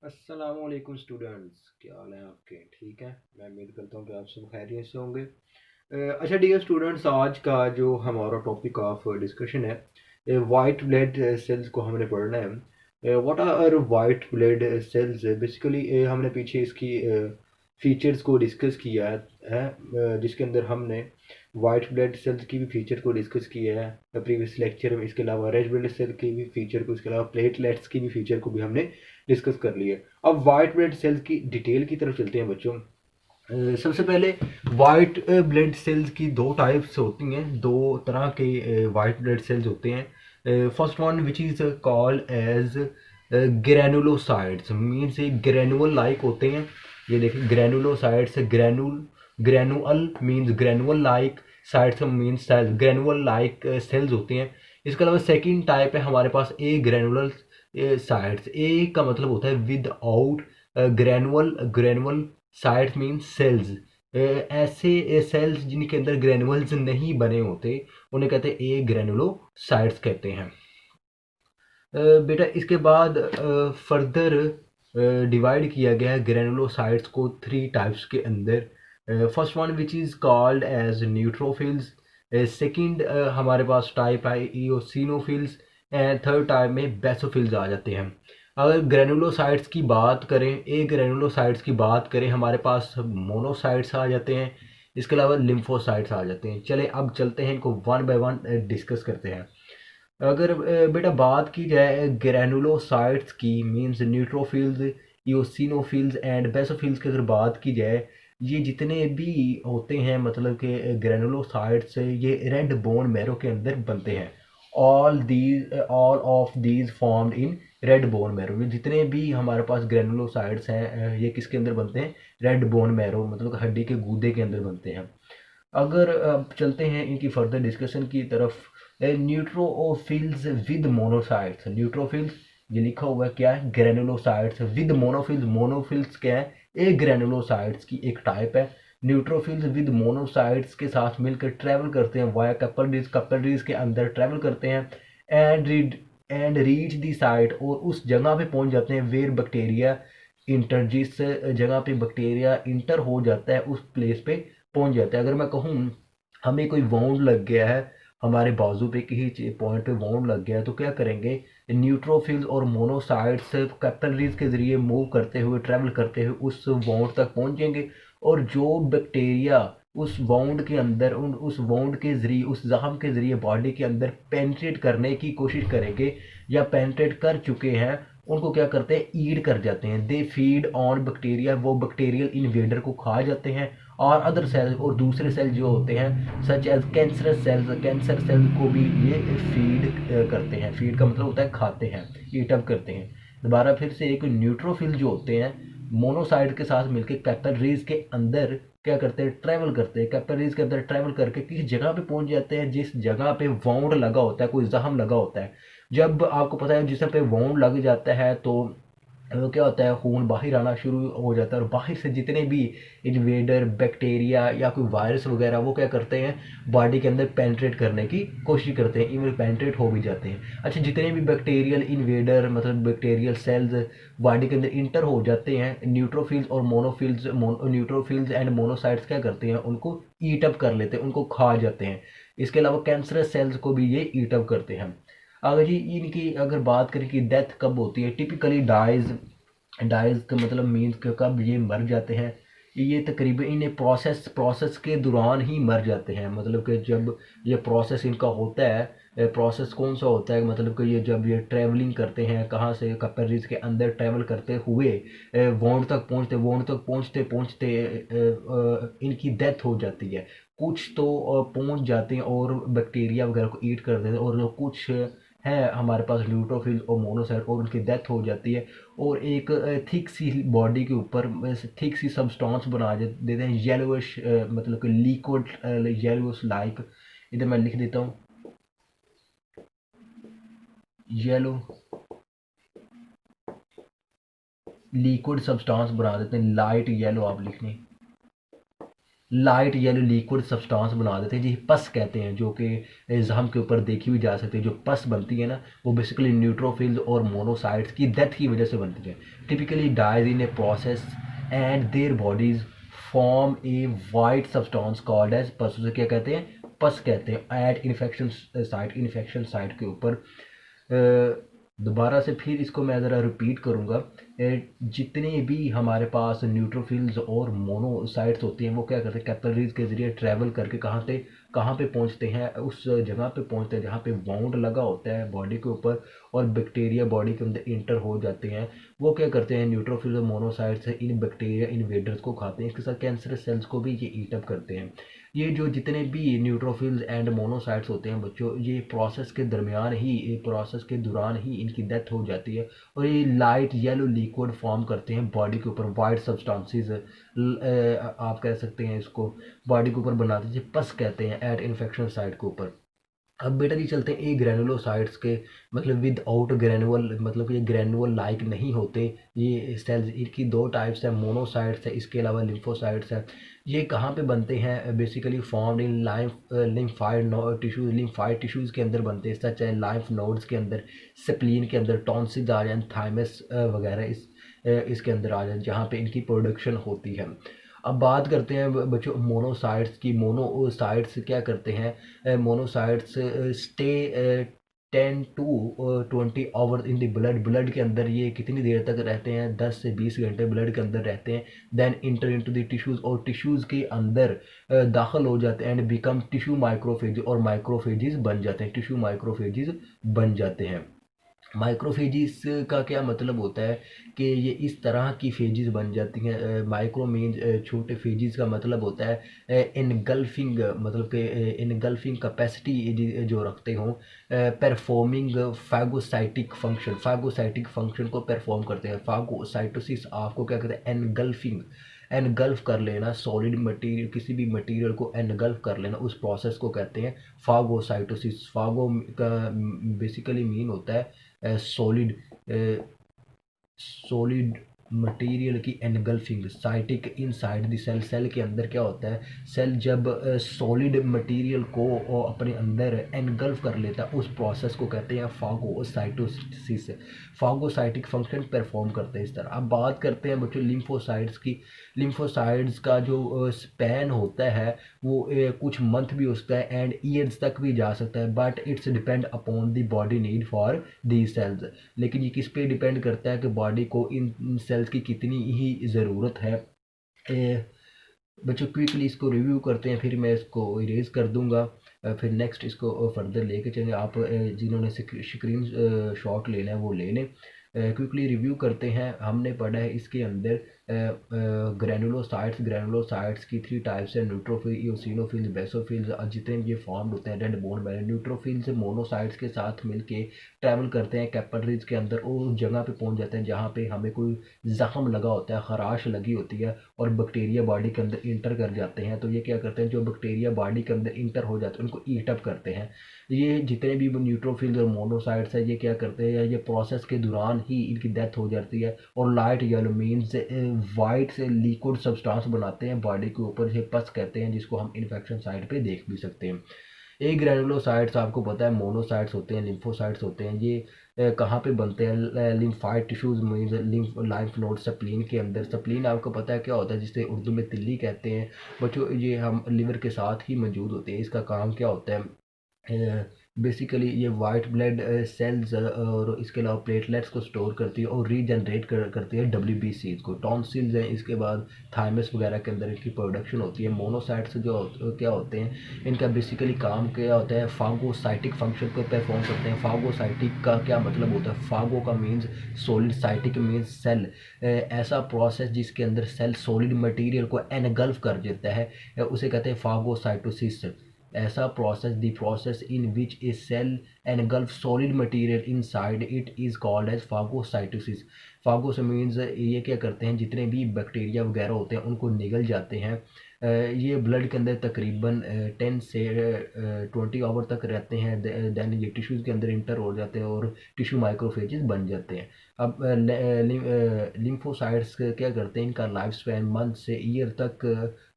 अस्सलामुअलैकुम स्टूडेंट्स, क्या हाल है आपके? ठीक है, मैं उम्मीद करता हूँ कि आप सब खैरियत से होंगे। अच्छा डियर स्टूडेंट्स, आज का जो हमारा टॉपिक ऑफ डिस्कशन है, वाइट ब्लड सेल्स को हमने पढ़ना है। What are white blood cells? Basically हमने पीछे इसकी फीचर्स को डिस्कस किया है, जिसके अंदर हमने वाइट ब्लड सेल्स की भी फीचर को डिस्कस किया है प्रीवियस लेक्चर में। इसके अलावा रेड ब्लड सेल की भी फीचर को, इसके अलावा प्लेटलेट्स की भी फीचर को भी हमने डिस्कस कर लिया। अब वाइट ब्लड सेल्स की डिटेल की तरफ चलते हैं बच्चों। सबसे पहले वाइट ब्लड सेल्स की दो टाइप्स होती हैं, दो तरह के वाइट ब्लड सेल्स होते हैं। First one which is called as granulocytes, means granule like होते हैं। ये देखिए granulocytes, granule means granule like, cytes means cells, granule like cells होते हैं। इसके अलावा सेकेंड टाइप है हमारे पास ए ग्रैनुलर साइट्स। ए का मतलब होता है विदाउट ग्रैनुअल साइट्स मीन सेल्स। ऐसे सेल्स जिनके अंदर ग्रेनुअल्स नहीं बने होते उन्हें कहते हैं ए ग्रेनुलोसाइट्स कहते हैं। बेटा इसके बाद फर्दर डिवाइड किया गया है ग्रेनुलोसाइट्स को थ्री टाइप्स के अंदर। First one which is called as neutrophils, second हमारे पास टाइप है इओसिनोफिल्स, एंड थर्ड टाइप में बेसोफिल्स आ जाते हैं। अगर ग्रेनुलोसाइट्स की बात करें, ए ग्रेनुलोसाइट्स की बात करें, हमारे पास मोनोसाइट्स आ जाते हैं, इसके अलावा लिम्फोसाइट्स आ जाते हैं। चले अब चलते हैं, इनको वन बाय वन डिस्कस करते हैं। अगर बेटा बात की जाए ग्रैनुलोसाइट्स की, means neutrophils, eosinophils and basophils की अगर बात की जाए, ये जितने भी होते हैं मतलब कि ग्रैनुलोसाइट्स ये रेड बोन मैरो के अंदर बनते हैं। All of these formed in red bone marrow. ये जितने भी हमारे पास ग्रैनुलोसाइट्स हैं ये किसके अंदर बनते हैं? रेड बोन मैरो, मतलब हड्डी के गूदे के अंदर बनते हैं। अगर अब चलते हैं इनकी फर्दर डिस्कशन की तरफ। न्यूट्रोफिल्स विद मोनोसाइट्स, न्यूट्रोफिल्स ये लिखा हुआ है क्या है? ग्रेनुलोसाइट्स विद मोनोफिल्स, मोनोफिल्स क्या है? एक ग्रेनुलोसाइट्स की एक टाइप है। न्यूट्रोफिल्स विद मोनोसाइट्स के साथ मिलकर ट्रेवल करते हैं वाया कैपिलरीज, कैपिलरीज के अंदर ट्रेवल करते हैं एंड रीच दी साइट, और उस जगह पे पहुंच जाते हैं वेयर बैक्टीरिया इंटर, जिस जगह पे बैक्टीरिया इंटर हो जाता है उस प्लेस पे पहुंच जाता है। अगर मैं कहूँ हमें कोई वाउंड लग गया है, हमारे बाजू पे किसी पॉइंट पे वाउंड लग गया है, तो क्या करेंगे? न्यूट्रोफिल्स और मोनोसाइट्स कैपिलरीज के जरिए मूव करते हुए, ट्रेवल करते हुए उस वाउंड तक पहुंचेंगे, और जो बैक्टीरिया उस वाउंड के अंदर, उस वाउंड के जरिए, उस जख्म के जरिए बॉडी के अंदर पेनिट्रेट करने की कोशिश करेंगे या पेनिट्रेट कर चुके हैं, उनको क्या करते हैं? ईड कर जाते हैं। दे फीड ऑन बैक्टीरिया, वो बैक्टीरियल इन्वेडर को खा जाते हैं। और अदर सेल, और दूसरे सेल जो होते हैं such as cancer cells, cancer cell को भी ये फीड करते हैं। फीड का मतलब होता है खाते हैं, ईट अप करते हैं। दोबारा फिर से एक न्यूट्रोफिल जो होते हैं मोनोसाइट के साथ मिलकर कैपिलरीज के अंदर क्या करते हैं? ट्रैवल करते हैं। कैपिलरीज के अंदर ट्रैवल करके किसी जगह पे पहुंच जाते हैं जिस जगह पे वाउंड लगा होता है, कोई जख्म लगा होता है। जब आपको पता है जिस पे वाउंड लग जाता है तो वो क्या होता है? खून बाहर आना शुरू हो जाता है, और बाहर से जितने भी इन्वेडर, बैक्टीरिया या कोई वायरस वगैरह वो क्या करते हैं? बॉडी के अंदर पेनिट्रेट करने की कोशिश करते हैं, इवन पेनिट्रेट हो भी जाते हैं। अच्छा, जितने भी बैक्टीरियल इन्वेडर मतलब बैक्टीरियल सेल्स बॉडी के अंदर इंटर हो जाते हैं, न्यूट्रोफिल्स और मोनोफिल्स, न्यूट्रोफिल्स एंड मोनोसाइट्स क्या करते हैं? उनको ईट अप कर लेते हैं, उनको खा जाते हैं। इसके अलावा कैंसरस सेल्स को भी ये ईट अप करते हैं। अगर जी इनकी अगर बात करें कि डेथ कब होती है, टिपिकली डाइज, डाइज का मतलब मीन्स कि कब ये मर जाते हैं, ये तकरीबन इन्हें प्रोसेस के दौरान ही मर जाते हैं। मतलब कि जब ये प्रोसेस इनका होता है, प्रोसेस कौन सा होता है? मतलब कि ये जब ये ट्रैवलिंग करते हैं, कहाँ से? कैपिलरीज के अंदर ट्रैवल करते हुए वाउंड तक पहुँचते, वाउंड तक पहुँचते पहुँचते इनकी डेथ हो जाती है। कुछ तो पहुँच जाते हैं और बैक्टीरिया वगैरह को ईट कर देते हैं, और जो कुछ है हमारे पास न्यूट्रोफिल और मोनोसाइट, और उनकी डेथ हो जाती है, और एक थिक सी बॉडी के ऊपर थिक सी सब्सटेंस बना देते हैं, येलोइश, मतलब कि लिक्विड येलोइश लाइक। इधर मैं लिख देता हूँ येलो लिक्विड सब्सटेंस बना देते हैं, लाइट येलो आप लिखनी। लाइट येलो लिक्विड सब्सटेंस बना देते हैं जी, पस कहते हैं, जो कि एग्जाम के ऊपर देखी भी जा सकती है। जो पस बनती है ना, वो बेसिकली न्यूट्रोफिल्स और मोनोसाइट्स की डेथ की वजह से बनती है। Typically dies in a process and their bodies form a white substance called as pus. उसे क्या कहते हैं? पस कहते हैं। एट इन्फेक्शन साइट के ऊपर। दोबारा से फिर इसको मैं ज़रा रिपीट करूँगा। जितने भी हमारे पास न्यूट्रोफिल्स और मोनोसाइट्स होती हैं, वो क्या करते हैं? कैपिलरीज के ज़रिए ट्रैवल करके कहाँ पे पहुँचते हैं? उस जगह पे पहुँचते हैं जहाँ पे वाउंड लगा होता है बॉडी के ऊपर, और बैक्टीरिया बॉडी के अंदर इंटर हो जाते हैं। वो क्या करते हैं? न्यूट्रोफिल्स और मोनोसाइट्स इन बैक्टीरिया इन्वेडर्स को खाते हैं। इसके साथ कैंसर सेल्स को भी ये ईट अप करते हैं। ये जो जितने भी न्यूट्रोफिल्स एंड मोनोसाइट्स होते हैं बच्चों, ये प्रोसेस के दौरान ही इनकी डेथ हो जाती है, और ये लाइट येलो लिक्विड फॉर्म करते हैं बॉडी के ऊपर। वाइट सब्सटेंसेस आप कह सकते हैं इसको, बॉडी के ऊपर बनाते हैं, पस कहते हैं, एट इन्फेक्शन साइट के ऊपर। अब बेटा जी चलते हैं ए ग्रेनुलोसाइट्स के, मतलब विद आउट ग्रेनुअल, मतलब ये ग्रेनुअल लाइक नहीं होते ये सेल्स। इनकी दो टाइप्स है, मोनोसाइट्स है, इसके अलावा लिम्फोसाइट्स है। ये कहाँ पे बनते हैं? Basically formed in lymphoid tissues, lymphoid tissues के अंदर बनते हैं, सच है लाइम्फ नोड्स के अंदर, स्प्लीन के अंदर, टॉन्सिल्स आ जाए, थाइमस वगैरह इसके अंदर आ जाए, जहाँ पे इनकी प्रोडक्शन होती है। अब बात करते हैं बच्चों मोनोसाइट्स की। मोनोसाइट्स क्या करते हैं? Monocytes stay 10 to 20 hours in the blood के अंदर। ये कितनी देर तक रहते हैं? 10 से 20 घंटे ब्लड के अंदर रहते हैं। Then enter into the tissues, और टिश्यूज़ के अंदर दाखिल हो जाते हैं। एंड बिकम टिश्यू माइक्रोफेज, और माइक्रोफेजिस बन जाते हैं, टिश्यू माइक्रोफेजिस बन जाते हैं। माइक्रोफेजिस का क्या मतलब होता है? कि ये इस तरह की फेजिस बन जाती हैं। माइक्रो मीन्स छोटे, फेजिस का मतलब होता है इनगल्फिंग, मतलब कि इनगल्फिंग कैपेसिटी जो रखते हों, परफॉर्मिंग फैगोसाइटिक फंक्शन को परफॉर्म करते हैं। फागोसाइटोसिस आपको क्या कहते हैं? एनगल्फिंग, एनगल्फ कर लेना, सॉलिड मटेरियल, किसी भी मटेरियल को एनगल्फ कर लेना, उस प्रोसेस को कहते हैं फागोसाइटोसिस। फागो का बेसिकली मीन होता है सॉलिड, सॉलिड मटेरियल की एनगल्फिंग। साइटिक इनसाइड द सेल, सेल के अंदर क्या होता है? सेल जब सॉलिड मटेरियल को अपने अंदर एनगल्फ कर लेता है, उस प्रोसेस को कहते हैं फागोसाइटोसिस। फागोसाइटिक फंक्शन परफॉर्म करते हैं इस तरह। अब बात करते हैं बच्चों लिम्फोसाइट्स की। लिम्फोसाइट्स का जो स्पैन होता है वो कुछ मंथ भी होता है एंड ईयर्स तक भी जा सकता है, but it's depend upon the body need for the cells. लेकिन ये किस पे डिपेंड करता है कि बॉडी को इन सेल्स की कितनी ही ज़रूरत है। बच्चों क्विकली इसको रिव्यू करते हैं, फिर मैं इसको इरेज कर दूंगा, फिर नेक्स्ट इसको फर्दर लेके चलेंगे। आप जिन्होंने स्क्रीन शॉट लेना है वो ले लें। क्विकली रिव्यू करते हैं। हमने पढ़ा है इसके अंदर ग्रेनुलोसाइट्स की 3 टाइप्स है, न्यूट्रोफिल, इओसिनोफिल्स, बेसोफिल्स। जितने भी ये फॉर्म्ड होते हैं red bone barrel. Neutrophils monocytes के साथ मिलके ट्रैवल करते हैं कैपिलरीज के अंदर, और उस जगह पे पहुंच जाते हैं जहाँ पे हमें कोई जख्म लगा होता है, खराश लगी होती है, और बैक्टीरिया बॉडी के अंदर इंटर कर जाते हैं। तो ये क्या करते हैं? जो बैक्टीरिया बॉडी के अंदर इंटर हो जाते हैं उनको ईट अप करते हैं। ये जितने भी न्यूट्रोफिल्स और मोनोसाइट्स है, ये क्या करते हैं? ये प्रोसेस के दौरान ही इनकी डेथ हो जाती है, और लाइट येलो मीन्स वाइट से लिक्विड सब्सटेंस बनाते हैं बॉडी के ऊपर, ये पस कहते हैं, जिसको हम इन्फेक्शन साइट पे देख भी सकते हैं। ए ग्रेनुलोसाइट्स आपको पता है मोनोसाइट्स होते हैं, लिम्फोसाइट्स होते हैं। ये कहाँ पे बनते हैं? Lymphoid tissues means lymph node, spleen के अंदर। स्प्लीन आपको पता है क्या होता है? जिसे उर्दू में तिल्ली कहते हैं बच्चों। ये हम लिवर के साथ ही मौजूद होते हैं। इसका काम क्या होता है? बेसिकली ये वाइट ब्लड सेल्स और इसके अलावा प्लेटलेट्स को स्टोर करती है और रीजनरेट करती है WBC को। टॉन्सिल्स हैं, इसके बाद थाइमस वगैरह के अंदर इनकी प्रोडक्शन होती है। मोनोसाइट्स जो क्या होते हैं, इनका बेसिकली काम क्या होता है? फागोसाइटिक फंक्शन को परफॉर्म करते हैं। फागोसाइटिक का क्या मतलब होता है? फागो का means solid, cytic means cell. ऐसा प्रोसेस जिसके अंदर सेल सॉलिड मटीरियल को एनगल्फ कर देता है, उसे कहते हैं फागोसाइटोसिस। ऐसा process, the process in which a cell engulf solid material inside it is called as phagocytosis। Phagos means ये क्या करते हैं? जितने भी बैक्टीरिया वगैरह होते हैं उनको निगल जाते हैं, ये ब्लड के अंदर तकरीबन 10 से 20 आवर तक रहते हैं। दैन ये टिश्यूज़ के अंदर इंटर हो जाते हैं और टिश्यू माइक्रोफेजेस बन जाते हैं। अब लिम्फोसाइट्स क्या करते हैं, इनका लाइफ स्पैन मंथ से ईयर तक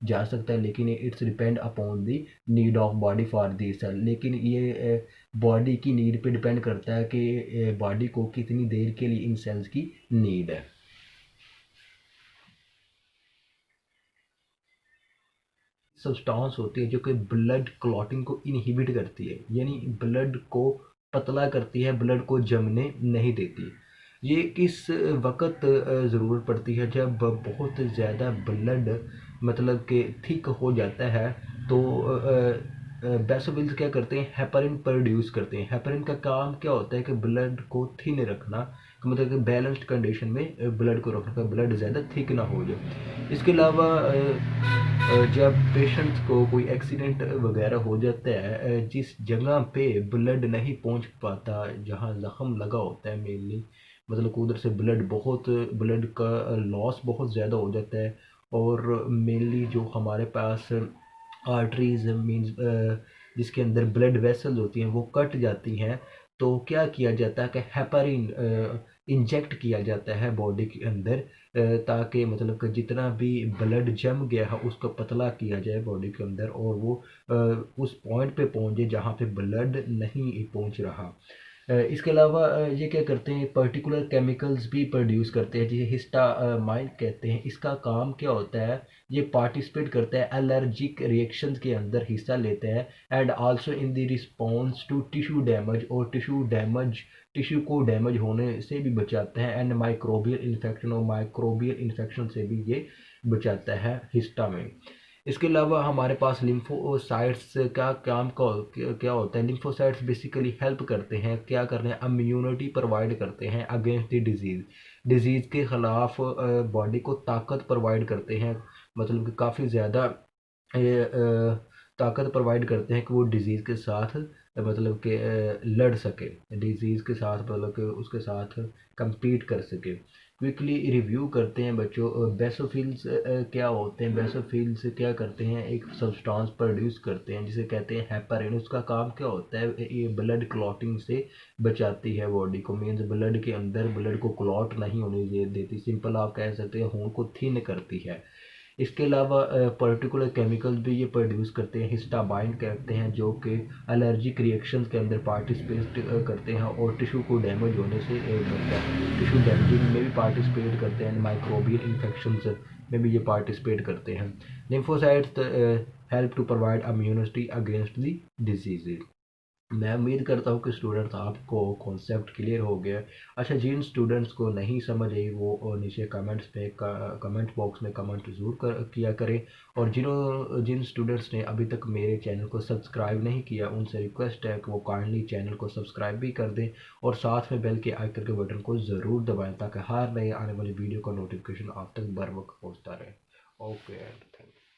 जा सकता है, लेकिन it's depend upon the need of body for the cell. लेकिन ये बॉडी की नीड पे डिपेंड करता है कि बॉडी को कितनी देर के लिए इन सेल्स की नीड है। सब्सटेंस होती है जो कि ब्लड क्लॉटिंग को इनहिबिट करती है, यानी ब्लड को पतला करती है, ब्लड को जमने नहीं देती। ये किस वक्त ज़रूरत पड़ती है, जब बहुत ज़्यादा ब्लड मतलब कि थिक हो जाता है तो बेसोविल्स क्या करते हैं, हेपरिन प्रोड्यूस करते हैं। हेपरिन का काम क्या होता है कि ब्लड को थिन रखना, मतलब कि बैलेंस्ड कंडीशन में ब्लड को रखना, ब्लड ज़्यादा थिक ना हो जाए। इसके अलावा जब पेशेंट को कोई एक्सीडेंट वगैरह हो जाता है, जिस जगह पे ब्लड नहीं पहुंच पाता, जहां ज़ख़म लगा होता है मेनली, मतलब कि उधर से ब्लड का लॉस बहुत ज़्यादा हो जाता है। और मेनली जो हमारे पास आर्टरीज मीन्स जिसके अंदर ब्लड वेसल्स होती हैं वो कट जाती हैं, तो क्या किया जाता है कि हेपरिन इंजेक्ट किया जाता है बॉडी के अंदर, ताकि मतलब कि जितना भी ब्लड जम गया है उसको पतला किया जाए बॉडी के अंदर, और वो उस पॉइंट पे पहुंचे जहाँ पे ब्लड नहीं पहुंच रहा। इसके अलावा ये क्या करते हैं, पर्टिकुलर केमिकल्स भी प्रोड्यूस करते हैं जिसे हिस्टामाइन कहते हैं। इसका काम क्या होता है, ये पार्टिसिपेट करता है एलर्जिक रिएक्शंस के अंदर हिस्सा लेते हैं, and also in the response to tissue damage, और टिश्यू को डैमेज होने से भी बचाते हैं, एंड माइक्रोबियल इन्फेक्शन, और माइक्रोबियल इन्फेक्शन से भी ये बचाता है हिस्टामाइन। इसके अलावा हमारे पास लिम्फोसाइट्स का काम क्या होता है, लिम्फोसाइट्स बेसिकली हेल्प करते हैं, क्या करते हैं, इम्यूनिटी प्रोवाइड करते हैं अगेंस्ट द डिजीज़ के ख़िलाफ़ बॉडी को ताकत प्रोवाइड करते हैं, मतलब कि काफ़ी ज़्यादा ताकत प्रोवाइड करते हैं कि वो डिज़ीज़ के साथ मतलब कि लड़ सके, डिज़ीज़ के साथ मतलब कि उसके साथ compete कर सके। क्विकली रिव्यू करते हैं बच्चों, बेसोफिल्स क्या होते हैं। बेसोफिल्स क्या करते हैं, एक सब्सटेंस प्रोड्यूस करते हैं जिसे कहते हैं हेपरिन। उसका काम क्या होता है, ये ब्लड क्लॉटिंग से बचाती है बॉडी को, मीन्स ब्लड के अंदर ब्लड को क्लॉट नहीं होने देती, सिंपल आप कह सकते हैं खून को थिन करती है। इसके अलावा पर्टिकुलर केमिकल्स भी ये प्रोड्यूस करते हैं, हिस्टामाइन कहते हैं, जो कि एलर्जिक रिएक्शंस के अंदर पार्टिसिपेट करते हैं और टिश्यू को डैमेज होने से बचता है, टिश्यू डैमेजिंग में भी पार्टिसिपेट करते हैं, माइक्रोबियल इन्फेक्शंस में भी ये पार्टिसिपेट करते हैं। Lymphocytes help to provide immunity against the disease. मैं उम्मीद करता हूँ कि स्टूडेंट्स आपको कॉन्सेप्ट क्लियर हो गया। अच्छा, जिन स्टूडेंट्स को नहीं समझ आई वो नीचे कमेंट्स पे कमेंट बॉक्स में कमेंट ज़रूर किया करें, और जिन स्टूडेंट्स ने अभी तक मेरे चैनल को सब्सक्राइब नहीं किया उनसे रिक्वेस्ट है कि वो काइंडली चैनल को सब्सक्राइब भी कर दें, और साथ में बेल के आइकन के बटन को ज़रूर दबाएँ ताकि हर नए आने वाली वीडियो का नोटिफिकेशन आप तक बर वक्त पहुँचता रहे। Okay and thank you.